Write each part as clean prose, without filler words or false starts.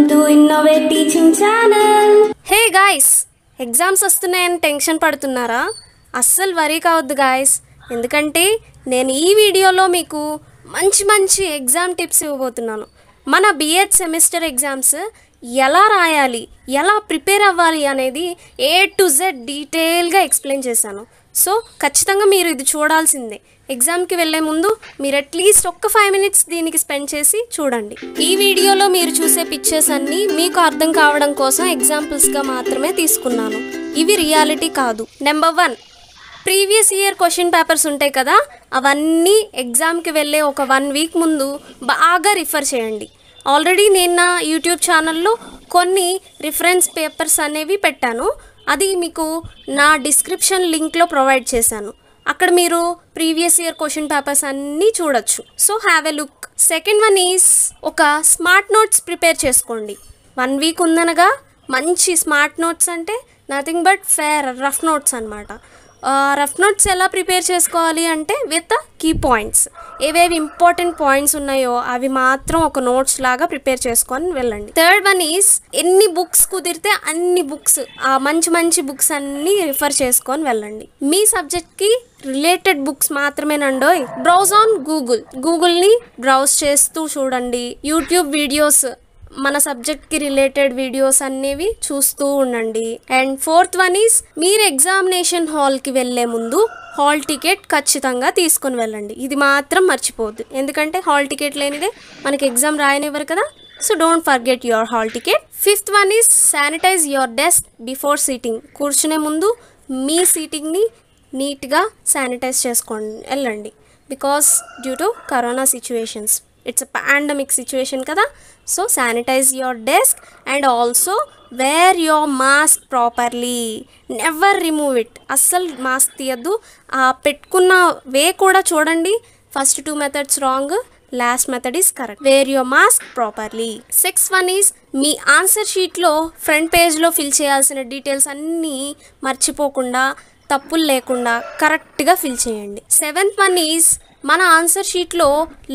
to Innovate Teaching Channel. Hey guys, exams వస్తున్నాయని tension పడుతున్నారా? అస్సలు వరీ కావద్దు గాయస్. ఎందుకంటే నేను ఈ వీడియోలో మీకు మంచి ఎగ్జామ్ టిప్స్ ఇవ్వబోతున్నాను. మన బిఎడ్ సెమిస్టర్ ఎగ్జామ్స్ ఎలా రాయాలి, ఎలా ప్రిపేర్ అవ్వాలి అనేది A to Z డీటెయిల్గా ఎక్స్ప్లెయిన్ చేశాను. సో ఖచ్చితంగా మీరు ఇది చూడాల్సిందే. ఎగ్జామ్కి వెళ్ళే ముందు మీరు అట్లీస్ట్ ఒక్క 5 minutes దీనికి స్పెండ్ చేసి చూడండి. ఈ వీడియోలో మీరు చూసే పిక్చర్స్ అన్నీ మీకు అర్థం కావడం కోసం ఎగ్జాంపుల్స్గా మాత్రమే తీసుకున్నాను. ఇవి రియాలిటీ కాదు. Number 1, previous year question papers ఉంటాయి కదా, అవన్నీ ఎగ్జామ్కి వెళ్ళే ఒక 1 week ముందు బాగా రిఫర్ చేయండి. ఆల్రెడీ నేను నా యూట్యూబ్ ఛానల్లో కొన్ని రిఫరెన్స్ పేపర్స్ అనేవి పెట్టాను. అది మీకు నా డిస్క్రిప్షన్ లింక్లో ప్రొవైడ్ చేశాను. అక్కడ మీరు ప్రీవియస్ ఇయర్ క్వశ్చన్ పేపర్స్ అన్నీ చూడొచ్చు. So have a look. Second one is ఒక స్మార్ట్ నోట్స్ ప్రిపేర్ చేసుకోండి. 1 week ఉందనగా మంచి స్మార్ట్ నోట్స్ అంటే నథింగ్ బట్ రఫ్ నోట్స్ అనమాట. రఫ్ నోట్స్ ఎలా ప్రిపేర్ చేసుకోవాలి అంటే విత్ కీ పాయింట్స్, ఏవేవి ఇంపార్టెంట్ పాయింట్స్ ఉన్నాయో అవి మాత్రం ఒక నోట్స్ లాగా ప్రిపేర్ చేసుకొని వెళ్ళండి. థర్డ్ వన్ ఈజ్ ఎన్ని బుక్స్ కుదిరితే అన్ని బుక్స్, ఆ మంచి బుక్స్ అన్నీ రిఫర్ చేసుకొని వెళ్ళండి. మీ సబ్జెక్ట్కి రిలేటెడ్ బుక్స్ మాత్రమేనండోయ్. బ్రౌజ్ ఆన్ గూగుల్ని బ్రౌజ్ చేస్తూ చూడండి. యూట్యూబ్ వీడియోస్, మన సబ్జెక్ట్కి రిలేటెడ్ వీడియోస్ అనేవి చూస్తూ ఉండండి. అండ్ ఫోర్త్ వన్ ఈజ్ మీరు ఎగ్జామినేషన్ హాల్కి వెళ్ళే ముందు హాల్ టికెట్ ఖచ్చితంగా తీసుకొని వెళ్ళండి. ఇది మాత్రం మర్చిపోవద్దు, ఎందుకంటే హాల్ టికెట్ లేనిదే మనకి ఎగ్జామ్ రాయనివ్వరు కదా. So don't forget your hall ticket. Fifth one is sanitise your desk before seating. కూర్చునే ముందు మీ సీటింగ్ని నీట్గా శానిటైజ్ చేసుకొని వెళ్ళండి. Because due to corona situations, it's a pandemic situation కదా. So sanitise your desk and also wear your mask properly. Never remove it. అస్సలు mask తీయద్దు. పెట్టుకున్న వే కూడా చూడండి. First 2 methods wrong, last method is correct. Wear your mask properly. Sixth one is me answer షీట్లో front పేజ్లో fill చేయాల్సిన details అన్నీ మర్చిపోకుండా, తప్పులు లేకుండా కరెక్ట్గా ఫిల్ చేయండి. సెవెంత్ వన్ ఈజ్ మన ఆన్సర్ షీట్లో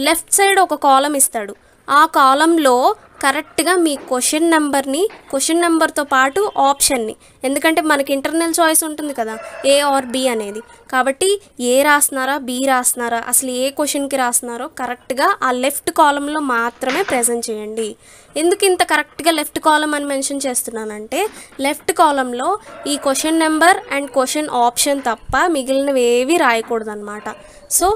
లెఫ్ట్ సైడ్ ఒక కాలం ఇస్తాడు. ఆ కాలంలో కరెక్ట్గా మీ క్వశ్చన్ నెంబర్తో పాటు ఆప్షన్ని, ఎందుకంటే మనకి ఇంటర్నల్ చాయిస్ ఉంటుంది కదా, A or B అనేది. కాబట్టి A రాస్తున్నారా, B రాస్తున్నారా, అసలు ఏ క్వశ్చన్కి రాస్తున్నారో కరెక్ట్గా ఆ లెఫ్ట్ కాలంలో మాత్రమే ప్రజెంట్ చేయండి. ఎందుకు ఇంత కరెక్ట్గా లెఫ్ట్ కాలం అని మెన్షన్ చేస్తున్నానంటే, లెఫ్ట్ కాలంలో ఈ question number and question option తప్ప మిగిలినవి ఏవి రాయకూడదు అనమాట. So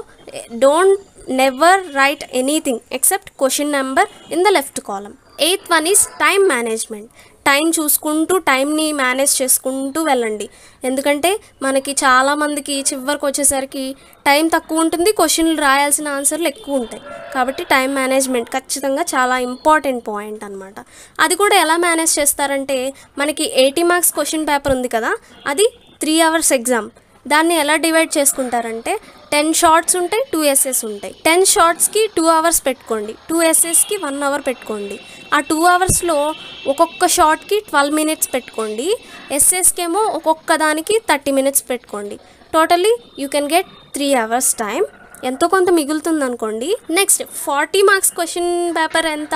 never write anything except question number in the left column. Eighth one is time management. Time చూసుకుంటూ టైంని మేనేజ్ చేసుకుంటూ వెళ్ళండి. ఎందుకంటే మనకి చాలామందికి చివరికి వచ్చేసరికి టైం తక్కువ ఉంటుంది, క్వశ్చన్లు రాయాల్సిన ఆన్సర్లు ఎక్కువ ఉంటాయి. కాబట్టి టైం మేనేజ్మెంట్ ఖచ్చితంగా చాలా ఇంపార్టెంట్ పాయింట్ అనమాట. అది కూడా ఎలా మేనేజ్ చేస్తారంటే, మనకి 80 marks క్వశ్చన్ పేపర్ ఉంది కదా, అది 3 hours ఎగ్జామ్. దాన్ని ఎలా డివైడ్ చేసుకుంటారంటే 10 shots ఉంటాయి, 2 essays ఉంటాయి. 10 shotsకి 2 hours పెట్టుకోండి, 2 essaysకి 1 hour పెట్టుకోండి. ఆ 2 hoursలో ఒక్కొక్క షార్ట్కి 12 minutes పెట్టుకోండి. ఎస్ఎస్కి ఏమో ఒక్కొక్క దానికి 30 minutes పెట్టుకోండి. Totally you can get 3 hours time. ఎంతో కొంత మిగులుతుంది అనుకోండి. నెక్స్ట్ 40 marks క్వశ్చన్ పేపర్ ఎంత?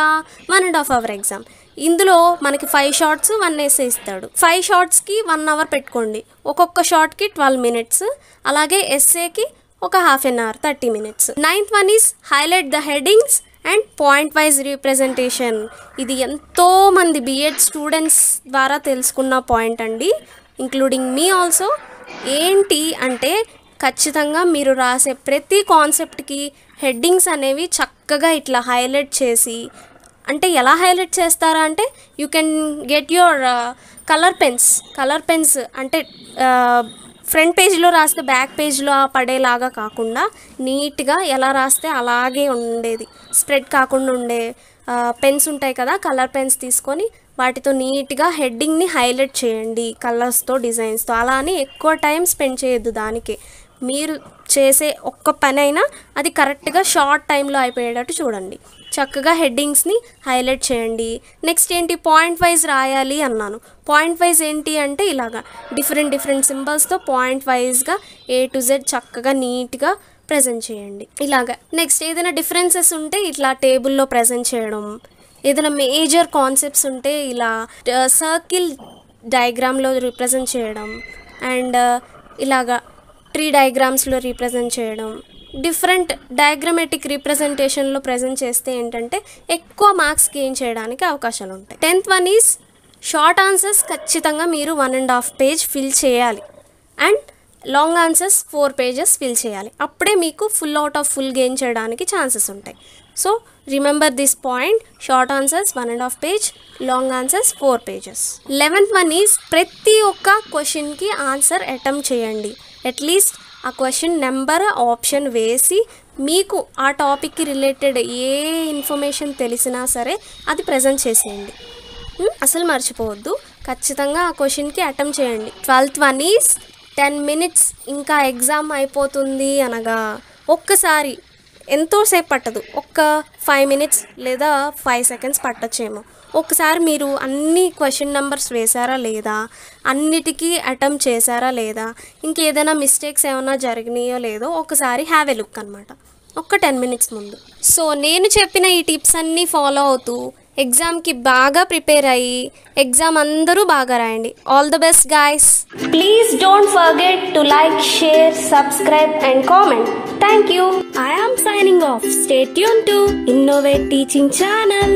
1.5 hour ఎగ్జామ్. ఇందులో మనకి 5 shots 1 essay ఇస్తాడు. 5 shotsకి 1 hour పెట్టుకోండి. ఒక్కొక్క షార్ట్కి 12 minutes. అలాగే ఎస్ఏకి ఒక half an hour 30 minutes. Ninth one is highlight the headings and point wise representation. ఇది ఎంతోమంది బిఎడ్ స్టూడెంట్స్ ద్వారా తెలుసుకున్న పాయింట్ అండి, ఇంక్లూడింగ్ మీ ఆల్సో. ఏంటి అంటే, ఖచ్చితంగా మీరు రాసే ప్రతి కాన్సెప్ట్కి హెడ్డింగ్స్ అనేవి చక్కగా ఇట్లా హైలైట్ చేసి, అంటే ఎలా హైలైట్ చేస్తారా అంటే, you can get your colour pens అంటే ఫ్రంట్ పేజ్లో రాస్తే బ్యాక్ పేజ్లో పడేలాగా కాకుండా నీట్గా ఎలా రాస్తే అలాగే ఉండేది, స్ప్రెడ్ కాకుండా ఉండే పెన్స్ ఉంటాయి కదా, కలర్ పెన్స్ తీసుకొని వాటితో నీట్గా హెడ్డింగ్ని హైలైట్ చేయండి కలర్స్తో, డిజైన్స్తో. అలా అని ఎక్కువ టైం స్పెండ్ చేయొద్దు దానికి. మీరు చేసే ఒక్క పని అయినా అది కరెక్ట్గా షార్ట్ టైంలో అయిపోయేటట్టు చూడండి. చక్కగా హెడ్డింగ్స్ని హైలైట్ చేయండి. నెక్స్ట్ ఏంటి, పాయింట్ వైజ్ రాయాలి అన్నాను. పాయింట్ వైజ్ ఏంటి అంటే ఇలాగా డిఫరెంట్ సింబల్స్తో పాయింట్ వైజ్గా A to Z చక్కగా నీట్గా ప్రజెంట్ చేయండి ఇలాగా. నెక్స్ట్ ఏదైనా డిఫరెన్సెస్ ఉంటే ఇట్లా టేబుల్లో ప్రజెంట్ చేయడం, ఏదైనా మేజర్ కాన్సెప్ట్స్ ఉంటే ఇలా సర్కిల్ డయాగ్రామ్లో రిప్రజెంట్ చేయడం, అండ్ ఇలాగా ట్రీ డయాగ్రామ్స్లో రిప్రజెంట్ చేయడం, డిఫరెంట్ డయాగ్రమెటిక్ రిప్రజెంటేషన్లో ప్రజెంట్ చేస్తే ఏంటంటే ఎక్కువ మార్క్స్ గెయిన్ చేయడానికి అవకాశాలు ఉంటాయి. 10th one is short answers ఖచ్చితంగా మీరు 1.5 పేజ్ ఫిల్ చేయాలి, and long answers 4 pages fill చేయాలి. అప్పుడే మీకు full out of full gain చేయడానికి ఛాన్సెస్ ఉంటాయి. So remember this point, short answers 1.5 page, long answers 4 pages. 11th one is ప్రతి ఒక్క క్వశ్చన్కి ఆన్సర్ అటెంప్ట్ చేయండి. అట్లీస్ట్ ఆ క్వశ్చన్ నెంబర్ ఆప్షన్ వేసి మీకు ఆ టాపిక్కి రిలేటెడ్ ఏ ఇన్ఫర్మేషన్ తెలిసినా సరే అది ప్రజెంట్ చేసేయండి. అసలు మర్చిపోవద్దు, ఖచ్చితంగా ఆ క్వశ్చన్కి అటెంప్ట్ చేయండి. 12th వన్ ఈజ్ 10 minutes ఇంకా ఎగ్జామ్ అయిపోతుంది అనగా ఒక్కసారి ఎంతోసేపు పట్టదు, ఒక్క 5 minutes లేదా 5 seconds పట్టచ్చేమో. ఒకసారి మీరు అన్ని క్వశ్చన్ నెంబర్స్ వేశారా లేదా, అన్నిటికీ అటెంప్ట్ చేశారా లేదా, ఇంకేదైనా మిస్టేక్స్ ఏమైనా జరిగినాయో లేదో ఒకసారి హ్యావ్ ఎ లుక్ అనమాట, ఒక్క 10 minutes ముందు. సో నేను చెప్పిన ఈ టిప్స్ అన్నీ ఫాలో అవుతూ ఎగ్జామ్కి బాగా ప్రిపేర్ అయ్యి ఎగ్జామ్ అందరూ బాగా రాయండి. All the best guys. Please don't forget to like, share, subscribe and comment. Thank you. I am signing off. Stay tuned to Innovate Teaching Channel.